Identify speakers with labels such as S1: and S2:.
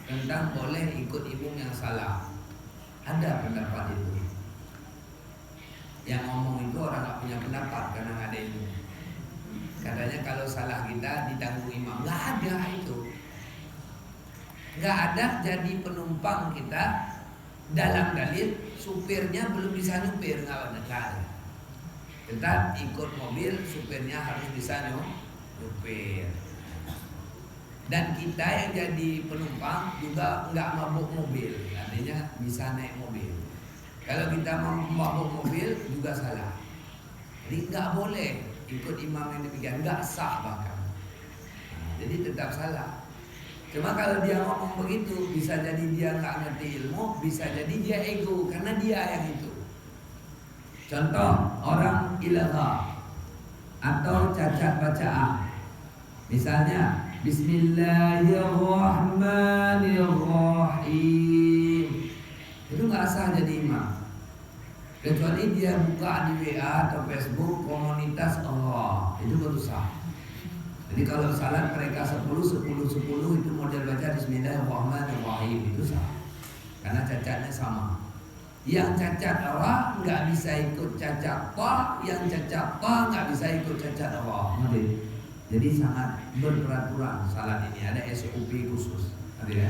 S1: tentang boleh ikut imam yang salah. Ada pendapat itu. Yang ngomong itu orang nggak punya pendapat karena nggak ada ilmu. Katanya kalau salah kita ditanggung imam. Nggak ada itu. Nggak ada jadi penumpang kita dalam dalil supirnya belum bisa nyupir, nggak ada. Tetap ikut mobil, supirnya harus bisa nyupir. Dan kita yang jadi penumpang juga nggak mabuk mobil, artinya bisa naik mobil. Kalau kita mabuk mobil juga salah. Jadi nggak boleh ikut imam yang demikian, nggak sah bahkan. Jadi tetap salah. Cuma kalau dia ngomong begitu, bisa jadi dia nggak ngerti ilmu, bisa jadi dia ego karena dia yang itu. Contoh orang ilgha atau cacat bacaan. Misalnya Bismillahirrahmanirrahim. Itu nggak sah jadi imam. Kecuali dia buka di WA atau Facebook komunitas Allah, itu baru sah. Jadi kalau salat mereka 10 itu model baca Bismillahirrahmanirrahim, itu sah. Karena cacatnya sama. Yang cacat Allah nggak bisa ikut cacat ta, yang cacat ta nggak bisa ikut cacat Allah. Jadi sangat berperaturan salat ini, ada SOP khusus. Ya.